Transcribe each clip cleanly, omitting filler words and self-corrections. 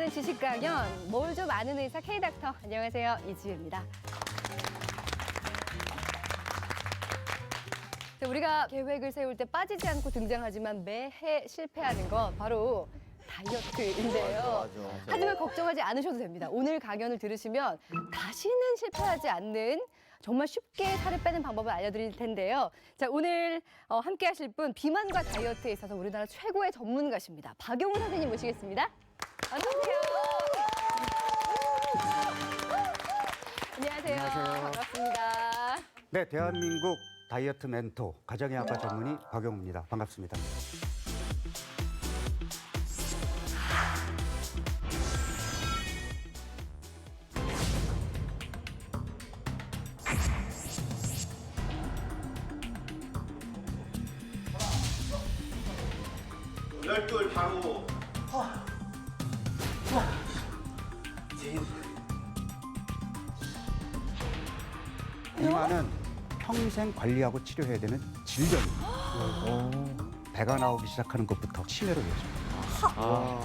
함께하는 지식 강연, 뭘 좀 아는 의사 K닥터. 안녕하세요, 이지혜입니다. 자, 우리가 계획을 세울 때 빠지지 않고 등장하지만 매해 실패하는 건 바로 다이어트인데요. 맞아. 하지만 걱정하지 않으셔도 됩니다. 오늘 강연을 들으시면 다시는 실패하지 않는 정말 쉽게 살을 빼는 방법을 알려드릴 텐데요. 자, 오늘 함께 하실 분 비만과 다이어트에 있어서 우리나라 최고의 전문가십니다. 박용훈 선생님 모시겠습니다. 어서오세요. 안녕하세요. 안녕하세요. 반갑습니다. 네, 대한민국 다이어트 멘토, 가정의학과 전문의 박용훈입니다. 반갑습니다. 열둘 바로 비만은 평생 관리하고 치료해야 되는 질병입니다. 배가 나오기 시작하는 것부터 치매로 이어집니다.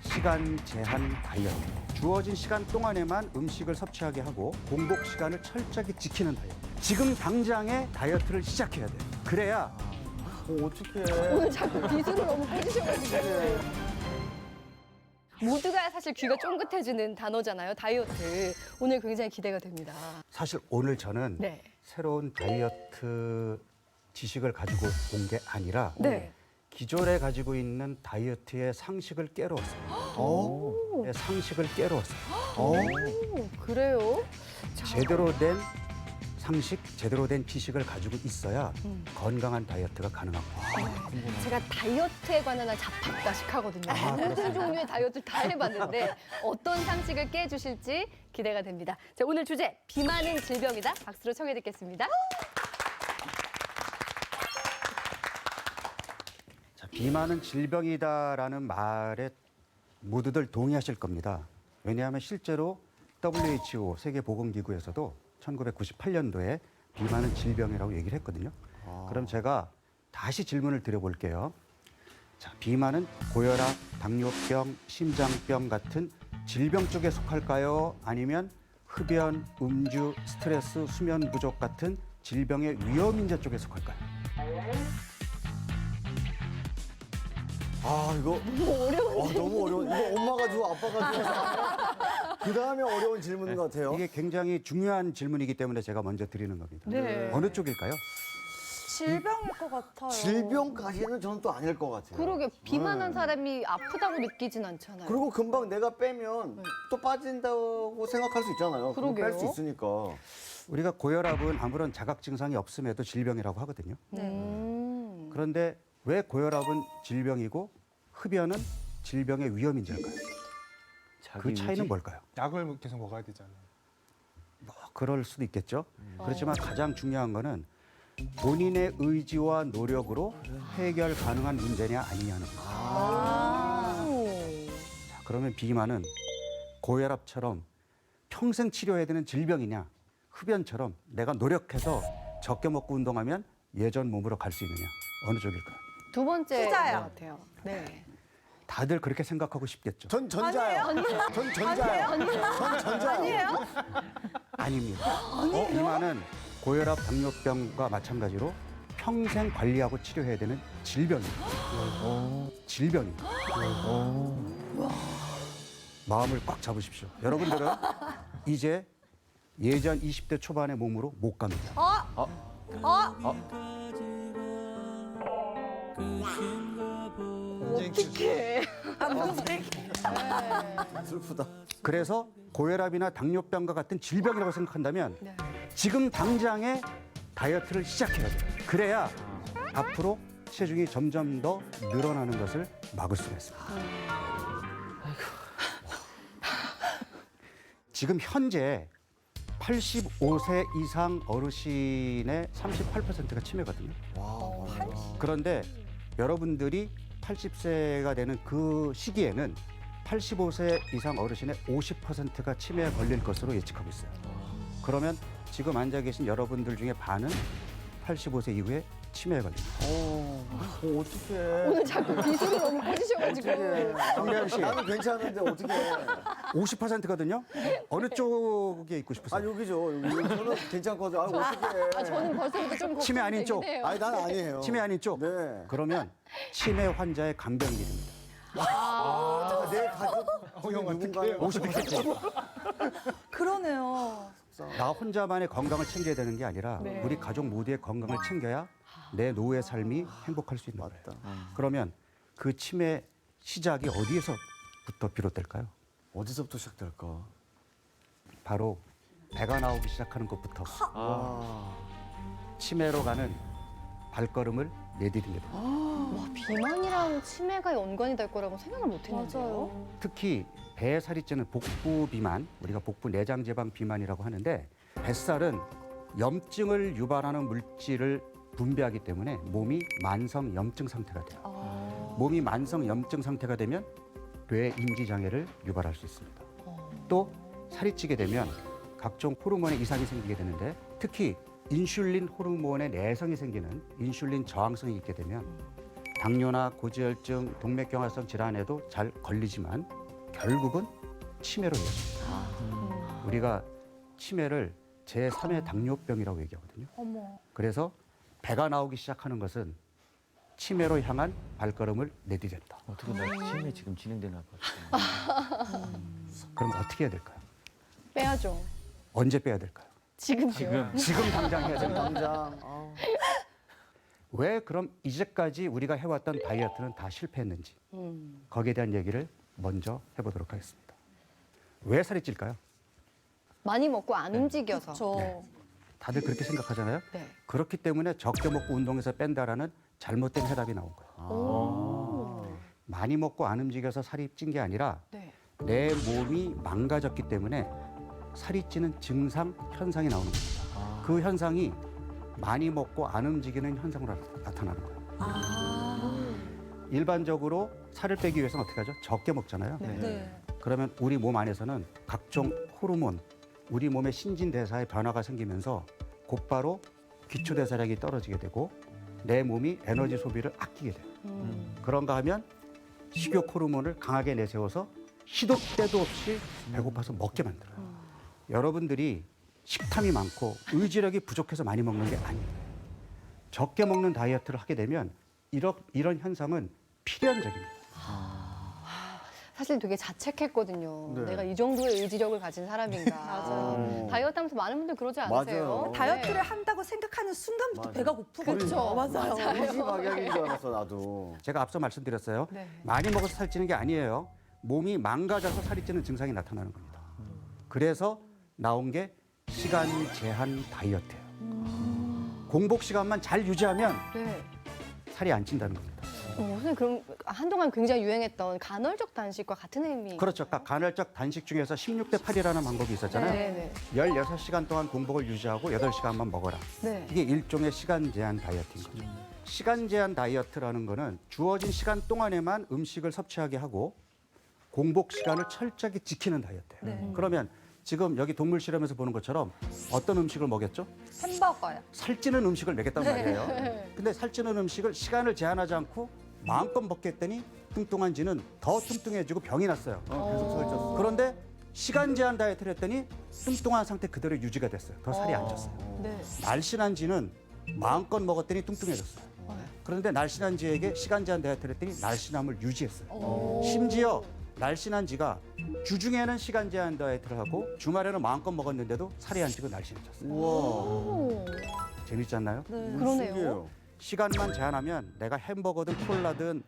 시간 제한 다이어트. 주어진 시간 동안에만 음식을 섭취하게 하고 공복 시간을 철저하게 지키는 다이어트. 지금 당장에 다이어트를 시작해야 돼요. 그래야 어떡해. 오늘 자꾸 기술을 너무 빼주셔가지고. 모두가 사실 귀가 쫑긋해지는 단어잖아요, 다이어트. 오늘 굉장히 기대가 됩니다. 사실 오늘 저는 네. 새로운 다이어트 지식을 가지고 온 게 아니라 네. 기존에 가지고 있는 다이어트의 상식을 깨러 왔어요. 네, 상식을 깨러 왔어요. 오, 그래요? 자, 제대로 된 상식, 제대로 된 지식을 가지고 있어야 건강한 다이어트가 가능합니다. 제가 다이어트에 관한 한 잡학다식 하거든요. 모든 종류의 다이어트를 다 해봤는데 어떤 상식을 깨주실지 기대가 됩니다. 자, 오늘 주제, 비만은 질병이다. 박수로 청해 듣겠습니다. 자, 비만은 질병이다라는 말에 모두들 동의하실 겁니다. 왜냐하면 실제로 WHO 세계보건기구에서도 1998년도에 비만은 질병이라고 얘기를 했거든요. 그럼 제가 다시 질문을 드려볼게요. 자, 비만은 고혈압, 당뇨병, 심장병 같은 질병 쪽에 속할까요? 아니면 흡연, 음주, 스트레스, 수면 부족 같은 질병의 위험 인자 쪽에 속할까요? 아 이거 너무 어려워. 이거 엄마가 주고 아빠가 주고 그 다음에 어려운 질문인 것 같아요. 이게 굉장히 중요한 질문이기 때문에 제가 먼저 드리는 겁니다. 네. 어느 쪽일까요? 질병일 것 같아요. 질병까지는 저는 또 아닐 것 같아요. 그러게, 비만한 사람이 아프다고 느끼진 않잖아요. 그리고 금방 내가 빼면 또 빠진다고 생각할 수 있잖아요. 그러게요. 뺄 수 있으니까. 우리가 고혈압은 아무런 자각 증상이 없음에도 질병이라고 하거든요. 그런데 왜 고혈압은 질병이고 흡연은 질병의 위험 인자일까요? 그 차이는 뭘까요? 약을 계속 먹어야 되잖아요. 뭐 그럴 수도 있겠죠. 그렇지만 가장 중요한 거는 본인의 의지와 노력으로 해결 가능한 문제냐 아니냐는 거예요. 자, 그러면 비만은 고혈압처럼 평생 치료해야 되는 질병이냐, 흡연처럼 내가 노력해서 적게 먹고 운동하면 예전 몸으로 갈 수 있느냐, 어느 쪽일까요? 두 번째 후자요. 것 같아요. 네. 다들 그렇게 생각하고 싶겠죠. 전 전자요. 전 전자요. 전 전자요. 아닙니다. 비만은 고혈압, 당뇨병과 마찬가지로 평생 관리하고 치료해야 되는 질병입니다. 질병입니다. 마음을 꽉 잡으십시오. 여러분들은 이제 예전 20대 초반의 몸으로 못 갑니다. 어떡해. 슬프다. 그래서 고혈압이나 당뇨병과 같은 질병이라고 생각한다면 지금 당장에 다이어트를 시작해야 돼요. 그래야 앞으로 체중이 점점 더 늘어나는 것을 막을 수가 있습니다. 지금 현재 85세 이상 어르신의 38%가 치매거든요. 그런데 여러분들이 80세가 되는 그 시기에는 85세 이상 어르신의 50%가 치매에 걸릴 것으로 예측하고 있어요. 그러면 지금 앉아 계신 여러분들 중에 반은 85세 이후에 치매에 걸립니다. 어떡해. 오늘 자꾸 기술을 너무 꽂으셔가지고. 정대현 씨, 나는 괜찮은데 어떻게 50%거든요. 어느 쪽에 있고 싶으세요? 아, 여기죠. 여기. 저는 괜찮거든요. 아, 어떡해. 아, 저는 벌써부터 좀 치매 아닌 쪽. 걱정되긴 해요. 아니, 난 아니에요. 치매 아닌 쪽. 네. 그러면 치매 환자의 간병인입니다. 내 가족 누군가요? 50%. 그러네요. 나 혼자만의 건강을 챙겨야 되는 게 아니라 네. 우리 가족 모두의 건강을 챙겨야 내 노후의 삶이 행복할 수 있는 거예요. 맞다. 그러면 그 치매 시작이 어디에서부터 비롯될까요? 어디서부터 시작될까? 바로 배가 나오기 시작하는 것부터 치매로 가는 발걸음을 내디디게 됩니다. 와, 비만이랑 치매가 연관이 될 거라고 생각을 못 했는데요. 맞아요. 특히 배 살이 찌는 복부 비만, 우리가 복부 내장 지방 비만이라고 하는데 뱃살은 염증을 유발하는 물질을 분비하기 때문에 몸이 만성 염증 상태가 돼요. 몸이 만성 염증 상태가 되면 뇌 인지 장애를 유발할 수 있습니다. 또 살이 찌게 되면 각종 호르몬의 이상이 생기게 되는데 특히 인슐린 호르몬의 내성이 생기는 인슐린 저항성이 있게 되면 당뇨나 고지혈증, 동맥경화성 질환에도 잘 걸리지만 결국은 치매로 이어집니다. 우리가 치매를 제3의 당뇨병이라고 얘기하거든요. 어머. 그래서 배가 나오기 시작하는 것은 치매로 향한 발걸음을 내디딘다. 어떻게 나 치매 지금 진행되나 봐. 그럼 어떻게 해야 될까요? 빼야죠. 언제 빼야 될까요? 지금요. 지금 당장 해야 됩니다. 당장. 왜 그럼 이제까지 우리가 해왔던 다이어트는 다 실패했는지 거기에 대한 얘기를 먼저 해보도록 하겠습니다. 왜 살이 찔까요? 많이 먹고 안 움직여서. 저 다들 그렇게 생각하잖아요. 네. 그렇기 때문에 적게 먹고 운동해서 뺀다라는 잘못된 해답이 나온 거예요. 오. 많이 먹고 안 움직여서 살이 찐 게 아니라 네. 내 몸이 망가졌기 때문에 살이 찌는 증상, 현상이 나오는 겁니다. 그 현상이 많이 먹고 안 움직이는 현상으로 나타나는 거예요. 일반적으로 살을 빼기 위해서는 어떻게 하죠? 적게 먹잖아요. 네. 그러면 우리 몸 안에서는 각종 호르몬, 우리 몸의 신진대사에 변화가 생기면서 곧바로 기초대사량이 떨어지게 되고 내 몸이 에너지 소비를 아끼게 돼요. 그런가 하면 식욕 호르몬을 강하게 내세워서 시도 때도 없이 배고파서 먹게 만들어요. 여러분들이 식탐이 많고 의지력이 부족해서 많이 먹는 게 아니에요. 적게 먹는 다이어트를 하게 되면 이런 현상은 필연적입니다. 사실 되게 자책했거든요. 네. 내가 이 정도의 의지력을 가진 사람인가. 맞아요. 다이어트 하면서 많은 분들 그러지 않으세요? 맞아요. 다이어트를 한다고 생각하는 순간부터 맞아. 배가 고프거든요. 그쵸. 맞아요. 의지박약인 줄 알았어, 나도. 제가 앞서 말씀드렸어요. 네. 많이 먹어서 살찌는 게 아니에요. 몸이 망가져서 살이 찌는 증상이 나타나는 겁니다. 그래서 나온 게 시간 제한 다이어트예요. 공복 시간만 잘 유지하면 네. 살이 안 찐다는 겁니다. 선생님 그럼 한동안 굉장히 유행했던 간헐적 단식과 같은 의미. 그렇죠. 그러니까 간헐적 단식 중에서 16대 8이라는 방법이 있었잖아요. 네. 16시간 동안 공복을 유지하고 8시간만 먹어라. 네. 이게 일종의 시간 제한 다이어트인 거죠. 시간 제한 다이어트라는 거는 주어진 시간 동안에만 음식을 섭취하게 하고 공복 시간을 철저하게 지키는 다이어트예요. 네. 그러면 지금 여기 동물 실험에서 보는 것처럼 어떤 음식을 먹였죠? 햄버거요. 살찌는 음식을 먹였단 말이에요. 근데 살찌는 음식을 시간을 제한하지 않고 마음껏 먹겠더니 뚱뚱한 지는 더 뚱뚱해지고 병이 났어요. 계속 설쳤어. 그런데 시간 제한 다이어트를 했더니 뚱뚱한 상태 그대로 유지가 됐어요. 더 살이 안 쪘어요. 네. 날씬한 지는 마음껏 먹었더니 뚱뚱해졌어요. 그런데 날씬한 지에게 시간 제한 다이어트를 했더니 날씬함을 유지했어요. 심지어 날씬한 지가 주중에는 시간 제한 다이어트를 하고 주말에는 마음껏 먹었는데도 살이 안 찌고 날씬해졌어요. 우와. 오. 재밌지 않나요? 그러네요. 신기해요. 시간만 제한하면 내가 햄버거든 콜라든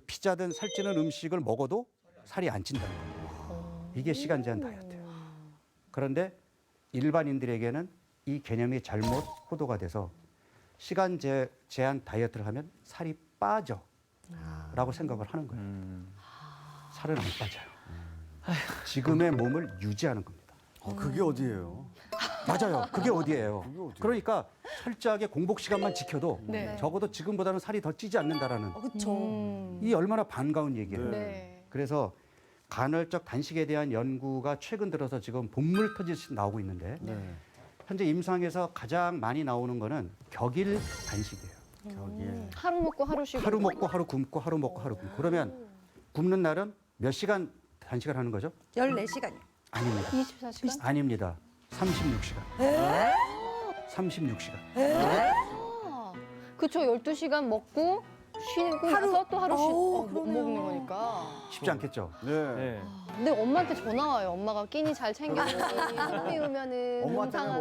피자든 살찌는 음식을 먹어도 살이 안 찐다는 거예요. 이게 시간 제한 다이어트예요. 그런데 일반인들에게는 이 개념이 잘못 호도가 돼서 시간 제한 다이어트를 하면 살이 빠져라고 생각을 하는 거예요. 살은 안 빠져요. 지금의 몸을 유지하는 겁니다. 그게 어디예요? 맞아요. 그게 어디예요? 그게 어디예요? 그러니까 철저하게 공복 시간만 지켜도 네. 적어도 지금보다는 살이 더 찌지 않는다라는 그렇죠. 이 얼마나 반가운 얘기예요. 네. 그래서 간헐적 단식에 대한 연구가 최근 들어서 지금 본물 터지듯이 나오고 있는데 네. 현재 임상에서 가장 많이 나오는 거는 격일 단식이에요. 저기에. 하루 먹고 하루 쉬고. 하루 먹고 하루 굶고 하루 먹고 하루 굶고. 그러면 굶는 날은 몇 시간 단식을 하는 거죠? 14시간이요. 아닙니다. 24시간? 아닙니다. 36시간. 36시간. 그쵸, 12시간 먹고 쉬고 하루- 나서 또 하루 오, 못 그러네요. 먹는 거니까. 쉽지 않겠죠? 네. 네. 근데 엄마한테 전화 와요. 엄마가 끼니 잘 챙겨주니 속 비우면은 엄마 몸 때문에 상한다.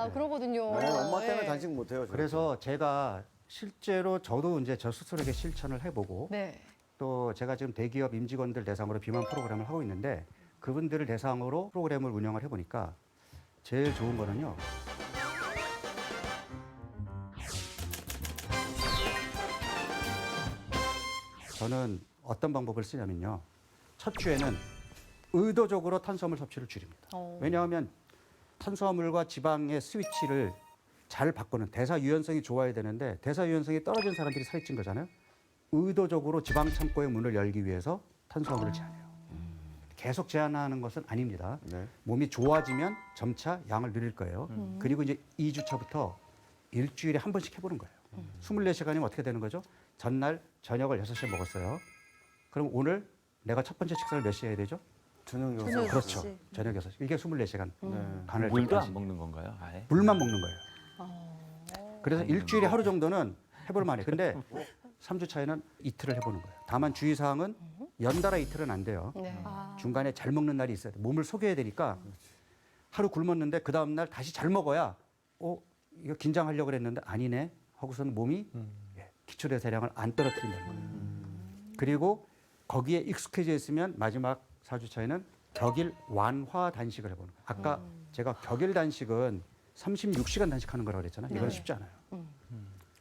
못해. 그러거든요. 네, 엄마 때문에 네. 단식 못 해요. 그래서 제가 실제로 저도 이제 저 스스로에게 실천을 해보고 네. 또 제가 지금 대기업 임직원들 대상으로 비만 프로그램을 하고 있는데 그분들을 대상으로 프로그램을 운영을 해보니까 제일 좋은 거는요. 저는 어떤 방법을 쓰냐면요. 첫 주에는 의도적으로 탄수화물 섭취를 줄입니다. 왜냐하면 탄수화물과 지방의 스위치를 잘 바꾸는 대사 유연성이 좋아야 되는데 대사 유연성이 떨어진 사람들이 살이 찐 거잖아요. 의도적으로 지방 창고의 문을 열기 위해서 탄수화물을 제한해요. 계속 제한하는 것은 아닙니다. 네. 몸이 좋아지면 점차 양을 늘릴 거예요. 그리고 이제 2주차부터 일주일에 한 번씩 해보는 거예요. 24시간이면 어떻게 되는 거죠? 전날 저녁을 6시에 먹었어요. 그럼 오늘 내가 첫 번째 식사를 몇 시에 해야 되죠? 저녁 저녁 6시. 그렇죠. 시. 저녁 6시. 이게 24시간. 네. 간을 물도 때까지. 안 먹는 건가요? 아예? 물만 먹는 거예요. 그래서 일주일에 하루 정도는 해볼 만해. 근데 3주 차에는 이틀을 해보는 거예요. 다만 주의사항은 연달아 이틀은 안 돼요. 네. 중간에 잘 먹는 날이 있어야 돼. 몸을 속여야 되니까 하루 굶었는데 그 다음 날 다시 잘 먹어야 이거 긴장하려고 그랬는데 아니네 하고서는 몸이 기초대사량을 안 떨어뜨린다는 거예요. 그리고 거기에 익숙해져 있으면 마지막 4주 차에는 격일 완화 단식을 해보는 거예요. 아까 제가 격일 단식은 36시간 단식하는 거라고 그랬잖아요. 이건 네. 쉽지 않아요.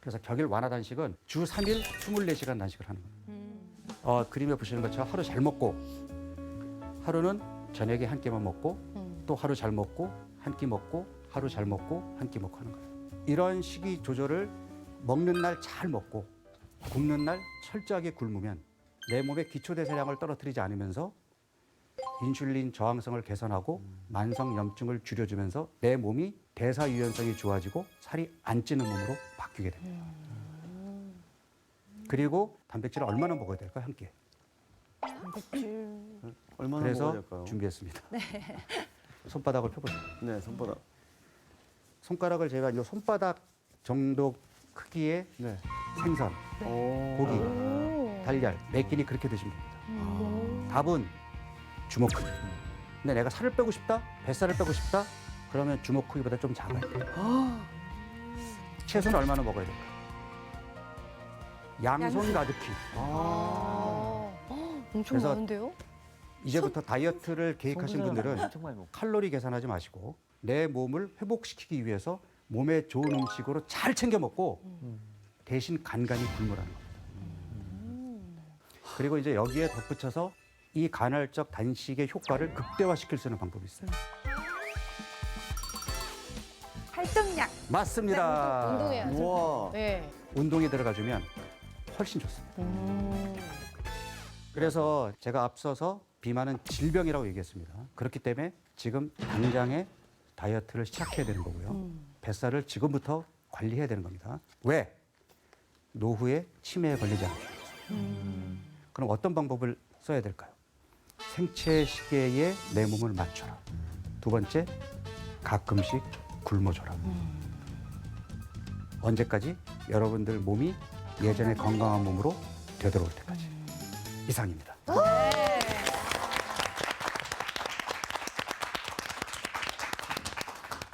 그래서 격일 완화 단식은 주 3일 24시간 단식을 하는 거예요. 그림에 보시는 것처럼 하루 잘 먹고 하루는 저녁에 한 끼만 먹고 또 하루 잘 먹고 한 끼 먹고 하루 잘 먹고 한 끼 먹고 하는 거예요. 이런 식이 조절을 먹는 날 잘 먹고 굶는 날 철저하게 굶으면 내 몸의 기초대사량을 떨어뜨리지 않으면서 인슐린 저항성을 개선하고 만성 염증을 줄여주면서 내 몸이 대사 유연성이 좋아지고 살이 안 찌는 몸으로 바뀌게 됩니다. 그리고 단백질을 얼마나 먹어야 될까요? 한 끼에. 얼마나 그래서 먹어야 될까요? 준비했습니다. 손바닥을 펴보세요. 네, 손바닥. 손가락을 제가 이 손바닥 정도 크기의 네. 생선, 고기, 오. 달걀, 몇 끼니 그렇게 드시면 됩니다. 답은 주먹 크기. 근데 내가 살을 빼고 싶다, 뱃살을 빼고 싶다, 그러면 주먹 크기보다 좀 작아야 돼요. 채소는 얼마나 먹어야 될까? 양손 가득히. 엄청 그래서 많은데요? 이제부터 다이어트를 계획하신 분들은 정말 먹고. 칼로리 계산하지 마시고 내 몸을 회복시키기 위해서 몸에 좋은 음식으로 잘 챙겨 먹고 대신 간간히 굶으라는 겁니다. 그리고 이제 여기에 덧붙여서 이 간헐적 단식의 효과를 극대화시킬 수 있는 방법이 있어요. 활동량. 맞습니다. 운동해야죠. 우와. 네. 운동이 들어가주면 훨씬 좋습니다. 그래서 제가 앞서서 비만은 질병이라고 얘기했습니다. 그렇기 때문에 지금 당장에 다이어트를 시작해야 되는 거고요. 뱃살을 지금부터 관리해야 되는 겁니다. 왜? 노후에 치매에 걸리지 않기 위해서. 그럼 어떤 방법을 써야 될까요? 생체 시계에 내 몸을 맞춰라. 두 번째, 가끔씩 굶어줘라. 언제까지? 여러분들 몸이 예전의 건강한 몸으로 되돌아올 때까지. 이상입니다.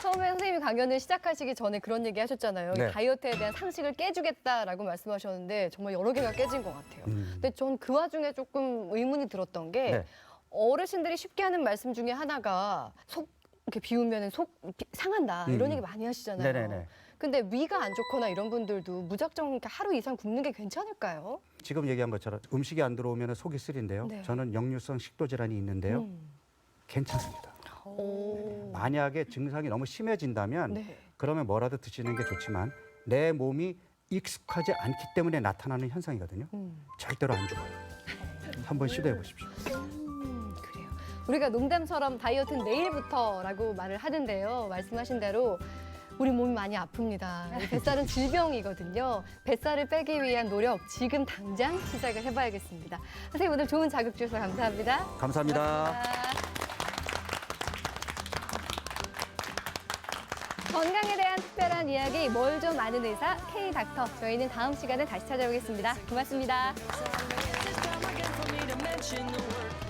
처음에 선생님이 강연을 시작하시기 전에 그런 얘기 하셨잖아요. 네. 다이어트에 대한 상식을 깨주겠다라고 말씀하셨는데 정말 여러 개가 깨진 것 같아요. 근데 전 그 와중에 조금 의문이 들었던 게 네. 어르신들이 쉽게 하는 말씀 중에 하나가 속 이렇게 비우면 상한다 이런 얘기 많이 하시잖아요. 네네네. 근데 위가 안 좋거나 이런 분들도 무작정 이렇게 하루 이상 굶는 게 괜찮을까요? 지금 얘기한 것처럼 음식이 안 들어오면 속이 쓰린데요. 네. 저는 역류성 식도 질환이 있는데요. 괜찮습니다. 오. 만약에 증상이 너무 심해진다면 네. 그러면 뭐라도 드시는 게 좋지만 내 몸이 익숙하지 않기 때문에 나타나는 현상이거든요. 절대로 안 좋아요. 한번 시도해 보십시오. 그래요. 우리가 농담처럼 다이어트는 내일부터라고 말을 하는데요. 말씀하신 대로 우리 몸이 많이 아픕니다. 이 뱃살은 질병이거든요. 뱃살을 빼기 위한 노력 지금 당장 시작을 해봐야겠습니다. 선생님 오늘 좋은 자극 주셔서 감사합니다. 감사합니다. 건강에 대한 특별한 이야기 뭘 좀 아는 의사 K닥터. 저희는 다음 시간에 다시 찾아오겠습니다. 고맙습니다. It's time again for me to mention the word